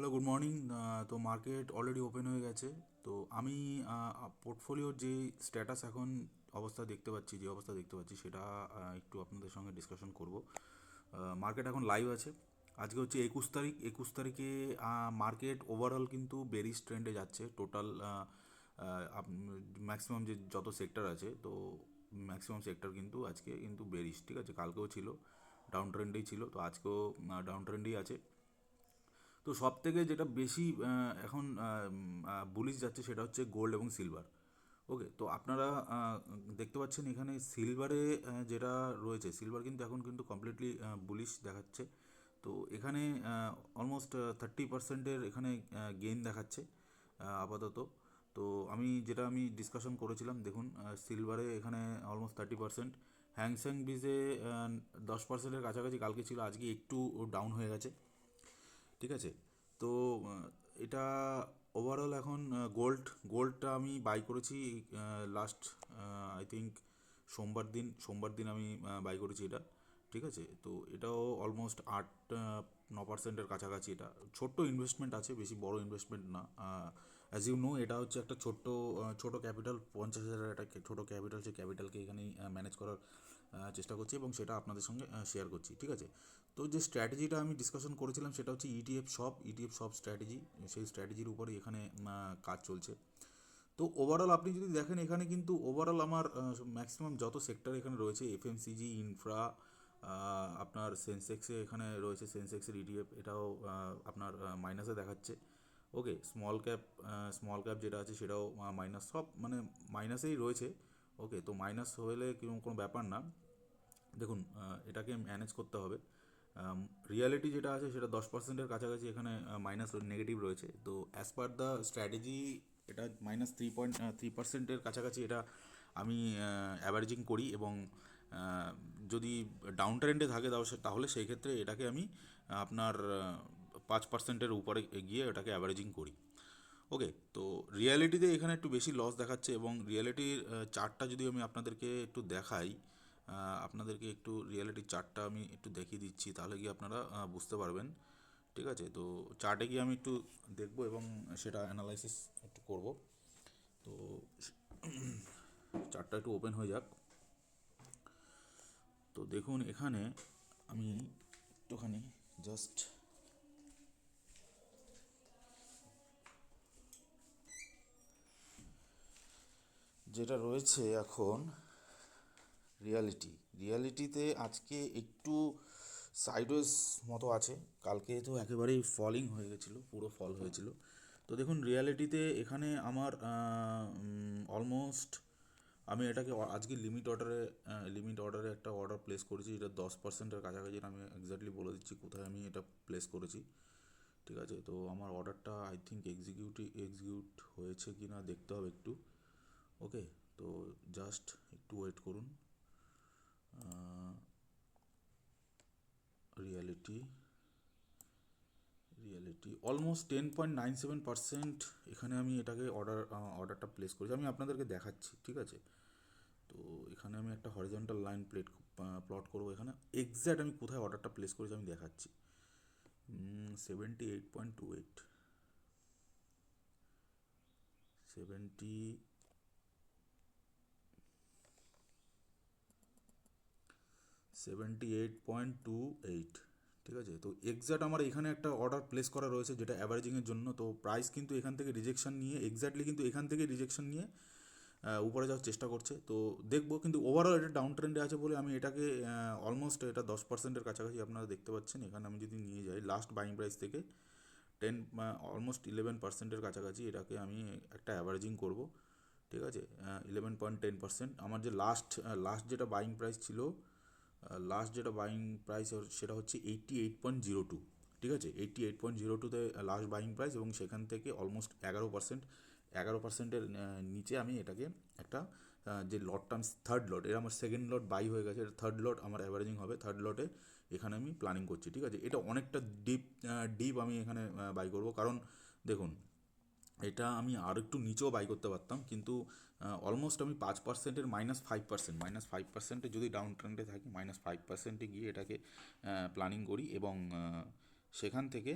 Hello, good morning. তো market already open হয়ে গেছে। তো আমি পোর্টফোলিওর যে স্ট্যাটাস এখন অবস্থা দেখতে পাচ্ছি সেটা একটু আপনাদের সঙ্গে ডিসকাশন করব। মার্কেট এখন লাইভ আছে। আজকে হচ্ছে 21 তারিখ। 21 তারিখে মার্কেট ওভারঅল কিন্তু বেরিশ ট্রেন্ডে যাচ্ছে। টোটাল ম্যাক্সিমাম যে যত সেক্টর আছে, তো ম্যাক্সিমাম সেক্টর কিন্তু আজকে কিন্তু বেরিশ, ঠিক আছে। কালকেও ছিল, ডাউন ট্রেন্ডেই ছিল, তো আজকেও ডাউন ট্রেন্ডেই আছে। তো সব থেকে যেটা বেশি এখন বুলিশ যাচ্ছে সেটা হচ্ছে গোল্ড এবং সিলভার। ওকে, তো আপনারা দেখতে পাচ্ছেন এখানে সিলভারে যেটা রয়েছে, সিলভার কিন্তু এখন কিন্তু কমপ্লিটলি বুলিশ দেখাচ্ছে। তো এখানে অলমোস্ট 30%-এর এখানে গেইন দেখাচ্ছে আপাতত। তো আমি ডিসকাশন করেছিলাম, দেখুন সিলভারে এখানে অলমোস্ট 30%। হ্যাংসেং বিজে 10%-এর কাছাকাছি কালকে ছিল, আজকে একটু ডাউন হয়ে গেছে, ঠিক আছে। তো এটা ওভারঅল এখন গোল্ডটা আমি বাই করেছি লাস্ট আই থিঙ্ক সোমবার দিন আমি বাই করেছি এটা, ঠিক আছে। তো এটাও অলমোস্ট 8-9%-এর কাছাকাছি। এটা ছোট্ট ইনভেস্টমেন্ট আছে, বেশি বড় ইনভেস্টমেন্ট না। অ্যাজ ইউ নো, এটা হচ্ছে একটা ছোট ক্যাপিটাল, 50,000 একটা ছোট ক্যাপিটাল। সেই ক্যাপিটালকে এখানেই ম্যানেজ করার চেষ্টা করছি এবং সেটা আপনাদের সঙ্গে শেয়ার করছি, ঠিক আছে। তো যে স্ট্র্যাটেজিটা আমি ডিসকাশন করেছিলাম সেটা হচ্ছে ইটিএফ শপ স্ট্র্যাটেজি। সেই স্ট্র্যাটেজির উপরে এখানে কাজ চলছে। তো ওভারঅল আপনি যদি দেখেন, এখানে কিন্তু ওভারঅল আমার ম্যাক্সিমাম যত সেক্টর এখানে রয়েছে, এফএমসিজি, ইনফ্রা, আপনার সেন্সেক্সে এখানে রয়েছে, সেন্সেক্সের ইটিএফ, এটাও আপনার মাইনাসে দেখাচ্ছে। ওকে, স্মল ক্যাপ যেটা আছে সেটাও মাইনাস, সব মানে মাইনাসেই রয়েছে। ওকে, তো মাইনাস হলে কোনো ব্যাপার না। দেখুন এটাকে ম্যানেজ করতে হবে। রিয়ালিটি যেটা আছে সেটা 10%-এর কাছাকাছি এখানে মাইনাস নেগেটিভ রয়েছে। তো অ্যাজ পার দ্য স্ট্র্যাটেজি এটা -3.3%-এর কাছাকাছি এটা আমি অ্যাভারেজিং করি, এবং যদি ডাউন ট্রেন্ডে থাকে তাহলে সেই ক্ষেত্রে এটাকে আমি আপনার 5%-এর উপরে গিয়ে এটাকে অ্যাভারেজিং করি। ওকে, তো রিয়ালিটিতে এখানে একটু বেশি লস দেখাচ্ছে, এবং রিয়ালিটির চার্টটা যদি আমি আপনাদেরকে একটু দেখাই, আপনাদেরকে একটু রিয়ালিটির চার্টটা আমি একটু দেখিয়ে দিচ্ছি, তাহলে কি আপনারা বুঝতে পারবেন, ঠিক আছে। তো চার্টে গিয়ে আমি একটু দেখব এবং সেটা অ্যানালাইসিস একটু করব। তো চার্টটা একটু ওপেন হয়ে যাক। তো দেখুন এখানে আমি একটুখানি জাস্ট যেটা রয়েছে এখন, রিয়ালিটিতে আজকে একটু সাইডওয়েজ মতো আছে। কালকে তো একেবারেই ফলিং হয়ে গেছিলো, পুরো ফল হয়েছিল। তো দেখুন রিয়ালিটিতে এখানে আমার অলমোস্ট আমি এটাকে আজকে লিমিট অর্ডারে একটা অর্ডার প্লেস করেছি, এটা 10%-এর কাছাকাছি। আমি এক্স্যাক্টলি বলে দিচ্ছি কোথায় আমি এটা প্লেস করেছি, ঠিক আছে। তো আমার অর্ডারটা আই থিঙ্ক এক্সিকিউট হয়েছে কি না দেখতে হবে একটু। ওকে, তো জাস্ট একটু ওয়েট করুন। রিয়ালিটি রিয়ালিটি অলমোস্ট 10.97% এখানে আমি এটাকে অর্ডারটা প্লেস করেছি, আমি আপনাদেরকে দেখাচ্ছি, ঠিক আছে। তো এখানে আমি একটা হরিজন্টাল লাইন প্লট করবো, এখানে এক্স্যাক্ট আমি কোথায় অর্ডারটা প্লেস করেছি আমি দেখাচ্ছি। 78.28, 70 78.28, ঠিক আছে। তো এক্স্যাক্ট আমার এখানে একটা অর্ডার প্লেস করা রয়েছে যেটা অ্যাভারেজিংয়ের জন্য। তো প্রাইস কিন্তু এখান থেকে রিজেকশন নিয়ে, এক্স্যাক্টলি কিন্তু এখান থেকে রিজেকশন নিয়ে উপরে যাওয়ার চেষ্টা করছে। তো দেখবো, কিন্তু ওভারঅল এটা ডাউন ট্রেন্ডে আছে বলে আমি এটাকে অলমোস্ট এটা 10%-এর কাছাকাছি আপনারা দেখতে পাচ্ছেন। এখানে আমি যদি নিয়ে যাই লাস্ট বাইং প্রাইস থেকে 11%-এর কাছাকাছি, এটাকে আমি একটা অ্যাভারেজিং করব, ঠিক আছে। 11.10% আমার যে লাস্ট যেটা বাইং প্রাইস ছিল, সেটা হচ্ছে 88.02, ঠিক আছে। 88.02-তে লাস্ট বাইং প্রাইস, এবং সেখান থেকে অলমোস্ট 11%-এর নিচে আমি এটাকে একটা যে লটটা আমি থার্ড লট, এর আমার সেকেন্ড লট বাই হয়ে গেছে, এটা থার্ড লট আমার অ্যাভারেজিং হবে। থার্ড লটে এখানে আমি প্ল্যানিং করছি, ঠিক আছে। এটা অনেকটা ডিপ আমি এখানে বাই করব, কারণ দেখুন এটা আমি আর একটু নিচেও বাই করতে পারতাম, কিন্তু অলমোস্ট আমি 5%-এর -5%, যদি ডাউন ট্রেন্ডে থাকি -5%-এ গিয়ে এটাকে প্ল্যানিং করি, এবং সেখান থেকে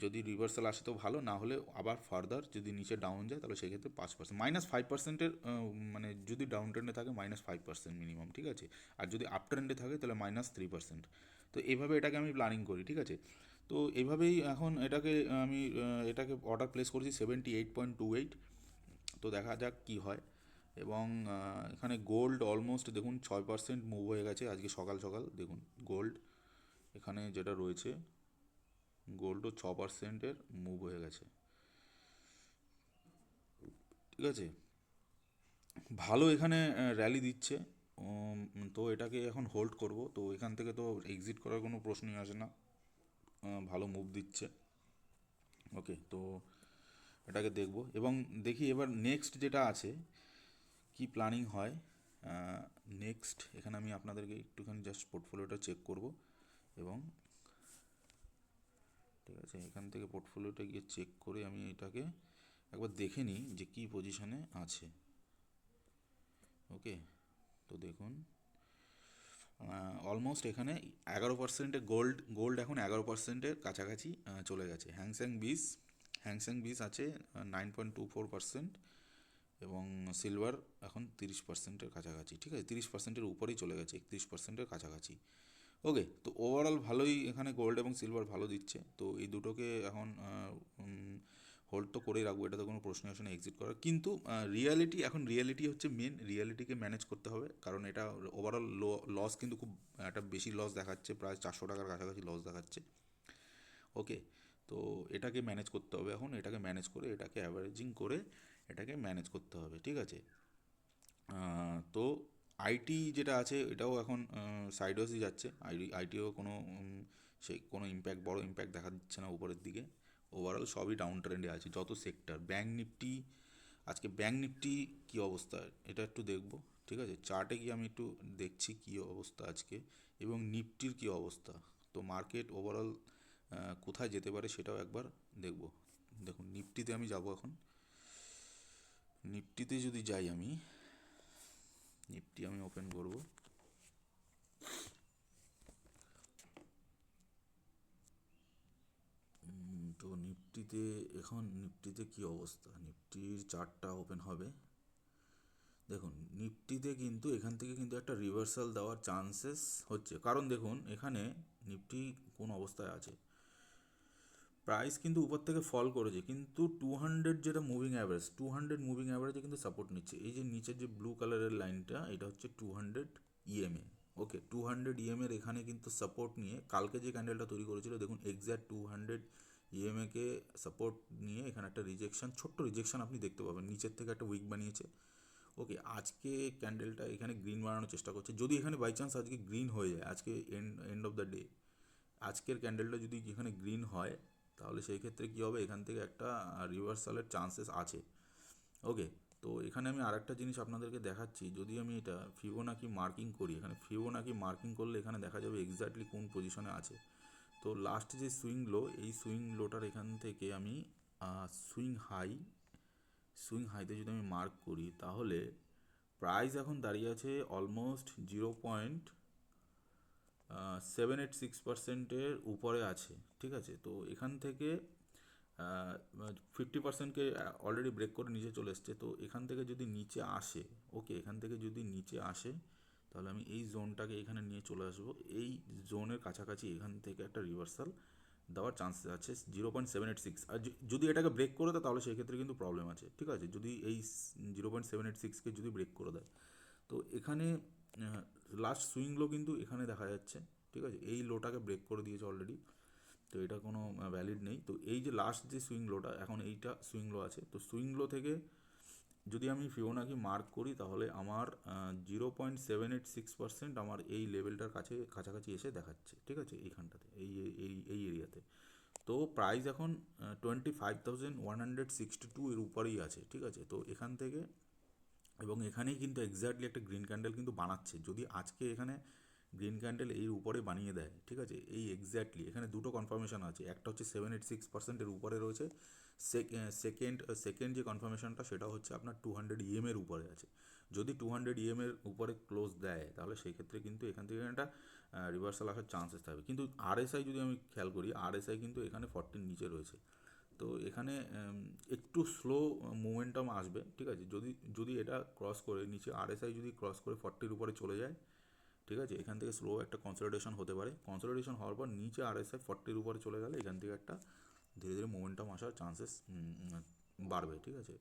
যদি রিভার্সাল আসে তো ভালো, না হলে আবার ফার্দার যদি নিচে ডাউন যায় তাহলে সেক্ষেত্রে 5%, -5%-এর মানে যদি ডাউন ট্রেন্ডে থাকে -5% মিনিমাম, ঠিক আছে। আর যদি আপ ট্রেন্ডে থাকে তাহলে -3%। তো এইভাবে এটাকে আমি প্ল্যানিং করি, ঠিক আছে। তো এইভাবেই এখন এটাকে অর্ডার প্লেস করেছি 78.28। তো দেখা যাক কি হয়। এবং এখানে গোল্ড অলমোস্ট দেখুন 6% মুভ হয়ে গেছে আজকে সকাল সকাল। দেখুন গোল্ড এখানে যেটা রয়েছে, গোল্ডও 6%-এর মুভ হয়ে গেছে, ঠিক আছে। ভালো এখানে র্যালি দিচ্ছে। তো এটাকে এখন হোল্ড করব। তো এখান থেকে তো এক্সিট করার কোনো প্রশ্নই আসে না, ভালো মুভ দিচ্ছে। ওকে, তো এটাকে দেখব এবং দেখি এবার নেক্সট যেটা আছে কি প্ল্যানিং হয়। নেক্সট এখানে আমি আপনাদেরকে একটুখানি জাস্ট পোর্টফোলিওটা চেক করব এবং ঠিক আছে, এখান থেকে পোর্টফোলিওটা গিয়ে চেক করে আমি এটাকে একবার দেখে নিই যে কী পজিশনে আছে। ওকে, তো দেখুন অলমোস্ট এখানে 11%-এ গোল্ড এখন 11%-এর কাছাকাছি চলে গেছে। হ্যাংসেং বিস আছে 9.24%, এবং সিলভার এখন 30%-এর কাছাকাছি, ঠিক আছে। 30%-এর উপরেই চলে গেছে, 31%-এর কাছাকাছি। ওকে, তো ওভারঅল ভালোই এখানে গোল্ড এবং সিলভার ভালো দিচ্ছে। তো এই দুটোকে এখন হোল্ড তো করেই রাখবো, এটা তো কোনো প্রশ্ন আসে না এক্সিট করার। কিন্তু রিয়ালিটি হচ্ছে মেন, রিয়ালিটিকে ম্যানেজ করতে হবে, কারণ এটা ওভারঅল লস কিন্তু খুব একটা বেশি লস দেখাচ্ছে, প্রায় 400 টাকার কাছাকাছি লস দেখাচ্ছে। ওকে, তো এটাকে ম্যানেজ করতে হবে, এখন এটাকে ম্যানেজ করে এটাকে অ্যাভারেজিং করে এটাকে ম্যানেজ করতে হবে, ঠিক আছে। তো আইটি যেটা আছে এটাও এখন সাইডওয়েজই যাচ্ছে। আইটিও কোনো বড় ইম্প্যাক্ট দেখা দিচ্ছে না উপরের দিকে। ওভারঅল সবই ডাউন ট্রেন্ডে আছে যত সেক্টর। ব্যাঙ্ক নিফটি কী অবস্থা এটা একটু দেখব, ঠিক আছে। চার্টে গিয়ে আমি একটু দেখছি কী অবস্থা আজকে, এবং নিফটির কী অবস্থা। তো মার্কেট ওভারঅল কোথায় যেতে পারে সেটাও একবার দেখব। দেখুন নিফটিতে আমি যাব এখন। নিফটিতে যদি যাই নিফটি আমি ওপেন করব। তো নিফটিতে কি অবস্থা, নিফটির চার্টটা ওপেন হবে। দেখুন নিফটিতে কিন্তু এখান থেকে কিন্তু একটা রিভার্সাল দেওয়ার চান্সেস হচ্ছে, কারণ দেখুন এখানে নিফটি কোন অবস্থায় আছে। প্রাইস কিন্তু উপর থেকে ফল করেছে, কিন্তু 200 যেটা মুভিং অ্যাভারেজে কিন্তু সাপোর্ট নিচ্ছে। এই যে নিচের যে ব্লু কালারের লাইনটা, এটা হচ্ছে 200 ইএমএ। ওকে, 200 ইএমএর এখানে কিন্তু সাপোর্ট নিয়ে কালকে যে ক্যান্ডেলটা তৈরি করেছিল, দেখুন এক্স্যাক্ট 200 ইএমএকে সাপোর্ট নিয়ে এখানে একটা ছোট্ট রিজেকশন আপনি দেখতে পাবেন, নিচের থেকে একটা উইক বানিয়েছে। ওকে, আজকে ক্যান্ডেলটা এখানে গ্রিন বানানোর চেষ্টা করছে। যদি এখানে বাই চান্স আজকে গ্রিন হয়ে যায়, আজকে এন্ড অফ দ্য ডে আজকের ক্যান্ডেলটা যদি এখানে গ্রিন হয়, তাহলে সেই ক্ষেত্রে কী হবে, এখান থেকে একটা রিভার্সালের চান্সেস আছে। ওকে, তো এখানে আমি আরেকটা জিনিস আপনাদেরকে দেখাচ্ছি। যদি আমি এটা ফিবোনাকি মার্কিং করি, এখানে ফিবোনাকি মার্কিং করলে এখানে দেখা যাবে এক্স্যাক্টলি কোন পজিশনে আছে। তো লাস্ট যে এই সুইং লোটার এখান থেকে আমি সুইং হাইতে যদি আমি মার্ক করি, তাহলে প্রাইস এখন দাঁড়িয়ে আছে অলমোস্ট 0.786%-এর উপরে আছে, ঠিক আছে। তো এখান থেকে 50%কে অলরেডি ব্রেক করে নিচে চলে এসছে। তো এখান থেকে যদি নিচে আসে, ওকে, এখান থেকে যদি নিচে আসে, তাহলে আমি এই জোনটাকে এখানে নিয়ে চলে আসবো। এই জোনের কাছাকাছি এখান থেকে একটা রিভার্সাল দেওয়ার চান্সেস আছে 0.786। আর যদি এটাকে ব্রেক করে দেয় তাহলে সেই ক্ষেত্রে কিন্তু প্রবলেম আছে, ঠিক আছে। যদি এই 0.786-কে যদি ব্রেক করে দেয়, তো এখানে লাস্ট সুইং লো কিন্তু এখানে দেখা যাচ্ছে, ঠিক আছে। এই লোটাকে ব্রেক করে দিয়েছে অলরেডি, তো এটা কোনো ভ্যালিড নেই। তো এই যে লাস্ট যে সুইং লোটা, এখন এইটা সুইং লো আছে। তো সুইং লো থেকে যদি আমি ফিবোনাকি মার্ক করি, তাহলে আমার 0.786% আমার এই লেভেলটার কাছাকাছি এসে দেখাচ্ছে, ঠিক আছে, এইখানটাতে, এই এরিয়াতে। তো প্রাইস এখন 25,162 এর উপরেই আছে, ঠিক আছে। তো এখান থেকে, এবং এখানেই কিন্তু এক্স্যাক্টলি একটা গ্রিন ক্যান্ডেল কিন্তু বানাচ্ছে। যদি আজকে এখানে গ্রিন ক্যান্ডেল এর উপরে বানিয়ে দেয়, ঠিক আছে, এই এক্স্যাক্টলি এখানে দুটো কনফার্মেশন আছে। একটা হচ্ছে 786%-এর উপরে রয়েছে। সেকেন্ড যে কনফার্মেশনটা, সেটা হচ্ছে আপনার 200 ইএমের উপরে আছে। যদি 200 ইএমের উপরে ক্লোজ দেয়, তাহলে সেই ক্ষেত্রে কিন্তু এখান থেকে একটা রিভার্সাল আসার চান্সেস থাকবে। কিন্তু আরএসআই যদি আমি খেয়াল করি, আরএসআই কিন্তু এখানে 40 নিচে রয়েছে। তো এখানে একটু স্লো মোমেন্টাম আসবে, ঠিক আছে। যদি যদি এটা ক্রস করে নিচে আরএসআই যদি ক্রস করে 40-র উপরে চলে যায়, ঠিক আছে, এখান থেকে স্লো একটা কনসলিডেশন হতে পারে। কনসলিডেশন হওয়ার পর নিচে আরএসআই 40-র উপরে চলে গেলে এখান থেকে একটা ধীরে ধীরে মোমেন্টাম আসার চান্সেস বাড়বে, ঠিক আছে।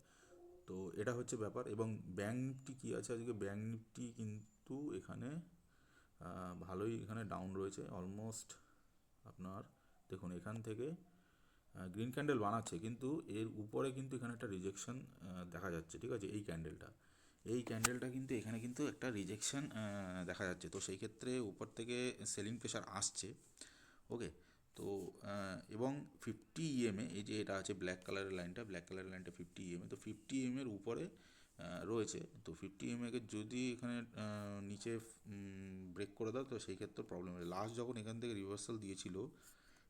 তো এটা হচ্ছে ব্যাপার। এবং ব্যাঙ্ক নিফটি কী আছে আজকে, ব্যাঙ্ক নিফটি কিন্তু এখানে ভালোই এখানে ডাউন রয়েছে অলমোস্ট। আপনার দেখুন এখান থেকে গ্রিন ক্যান্ডেল বানাচ্ছে, কিন্তু এর উপরে কিন্তু এখানে একটা রিজেকশন দেখা যাচ্ছে, ঠিক আছে। এই ক্যান্ডেলটা কিন্তু এখানে কিন্তু একটা রিজেকশন দেখা যাচ্ছে। তো সেই ক্ষেত্রে উপর থেকে সেলিং প্রেশার আসছে, ওকে। তো এবং 50 ইএমএ, এই যে এটা আছে ব্ল্যাক কালারের লাইনটা, 50 ইএমএ, তো 50 ইএমের উপরে রয়েছে। তো 50 ইএমএকে যদি এখানে নিচে ব্রেক করে দাও, তো সেই ক্ষেত্রে প্রবলেম হবে। লাস্ট যখন এখান থেকে রিভার্সাল দিয়েছিল,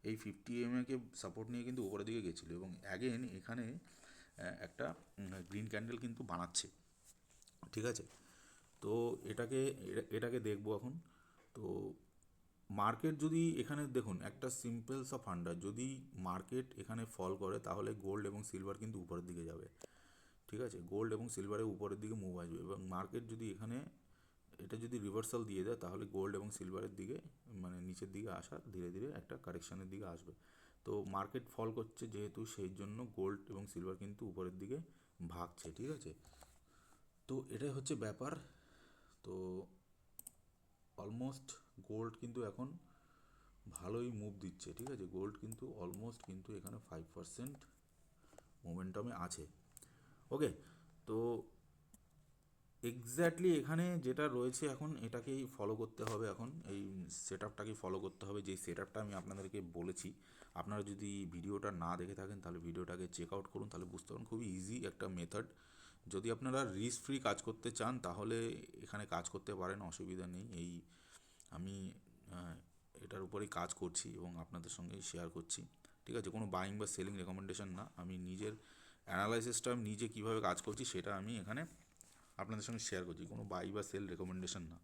এই 50 ইএমএকে সাপোর্ট নিয়ে কিন্তু উপরের দিকে গেছিলো, এবং অ্যাগেন এখানে একটা গ্রিন ক্যান্ডেল কিন্তু বানাচ্ছে, ঠিক আছে। তো এটাকে দেখবো এখন। তো মার্কেট যদি এখানে দেখুন একটা সিম্পল সব ফান্ডা, যদি মার্কেট এখানে ফল করে তাহলে গোল্ড এবং সিলভার কিন্তু উপরের দিকে যাবে, ঠিক আছে। গোল্ড এবং সিলভারের উপরের দিকে মুভ আসবে, এবং মার্কেট যদি এখানে এটা যদি রিভার্সাল দিয়ে দেয় তাহলে গোল্ড এবং সিলভারের দিকে মানে নিচের দিকে আসা ধীরে ধীরে একটা কারেকশানের দিকে আসবে। তো মার্কেট ফল করছে যেহেতু, সেই জন্য গোল্ড এবং সিলভার কিন্তু উপরের দিকে ভাগছে, ঠিক আছে। তো এটাই হচ্ছে ব্যাপার। তো অলমোস্ট গোল্ড কিন্তু এখন ভালোই মুভ দিচ্ছে, ঠিক আছে। গোল্ড কিন্তু অলমোস্ট কিন্তু এখানে 5% মোমেন্টামে আছে, ওকে। তো এক্স্যাক্টলি এখানে যেটা রয়েছে এখন এটাকেই ফলো করতে হবে, এখন এই সেট আপটাকেই ফলো করতে হবে, যেই সেট আপটা আমি আপনাদেরকে বলেছি। আপনারা যদি ভিডিওটা না দেখে থাকেন তাহলে ভিডিওটাকে চেক আউট করুন, তাহলে বুঝতে পারুন খুবই ইজি একটা মেথড। যদি আপনারা রিস্ক ফ্রি কাজ করতে চান তাহলে এখানে কাজ করতে পারেন, অসুবিধা নেই। আমি এটার উপরেই কাজ করছি এবং আপনাদের সঙ্গে শেয়ার করছি, ঠিক আছে। কোনো বাইং বা সেলিং রেকমেন্ডেশন না, আমি নিজের অ্যানালাইসিসটা আমি নিজে কীভাবে কাজ করছি সেটা আমি এখানে আপনাদের সঙ্গে শেয়ার করছি, কোনো বাই বা সেল রেকমেন্ডেশন না।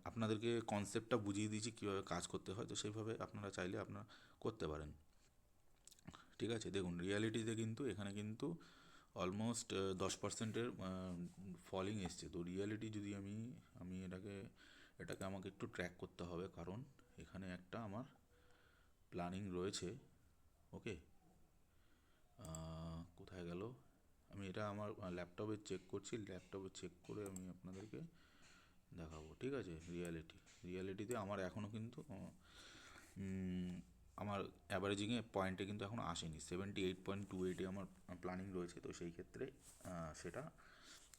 আপনাদেরকে কনসেপ্টটা বুঝিয়ে দিয়েছি কীভাবে কাজ করতে হয়, তো সেইভাবে আপনারা চাইলে আপনারা করতে পারেন, ঠিক আছে। দেখুন রিয়ালিটিতে কিন্তু এখানে কিন্তু অলমোস্ট 10%-এর ফলিং এসছে। তো রিয়ালিটি যদি আমি এটাকে আমাকে একটু ট্র্যাক করতে হবে, কারণ এখানে একটা আমার প্ল্যানিং রয়েছে, ওকে। কোথায় গেল, আমি এটা আমার ল্যাপটপে চেক করছি, ল্যাপটপে চেক করে আমি আপনাদেরকে দেখাবো, ঠিক আছে। রিয়ালিটিতে আমার এখনও কিন্তু আমার অ্যাভারেজিংয়ে পয়েন্টে কিন্তু এখনও আসেনি, 78.28-এ আমার প্ল্যানিং রয়েছে। তো সেই ক্ষেত্রে সেটা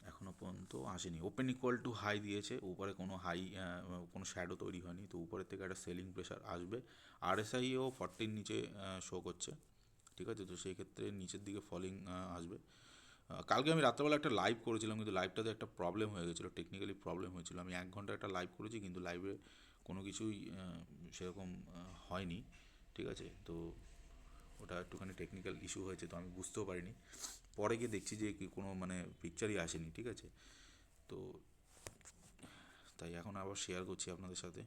এখনও পর্যন্ত আসেনি। ওপেন ইকুয়াল টু হাই দিয়েছে, উপরে কোনো কোনো শ্যাডো তৈরি হয়নি, তো উপরের থেকে একটা সেলিং প্রেশার আসবে। আরএসআইও 40-র নিচে শো করছে, ঠিক আছে। তো সেই ক্ষেত্রে নিচের দিকে ফলিং আসবে। কালকে আমি রাত্রেবেলা একটা লাইভ করেছিলাম, কিন্তু লাইভটাতে একটা প্রবলেম হয়ে গেছিলো, টেকনিক্যালি প্রবলেম হয়েছিল। আমি 1 ঘন্টা একটা লাইভ করেছি, কিন্তু লাইভে কোনো কিছুই সেরকম হয়নি, ঠিক আছে। তো ওটা একটুখানি টেকনিক্যাল ইস্যু হয়েছে, তো আমি বুঝতেও পারিনি। পরে গিয়ে দেখছি যে কোনো মানে পিকচারই আসেনি, ঠিক আছে। তো তাই এখন আবার শেয়ার করছি আপনাদের সাথে।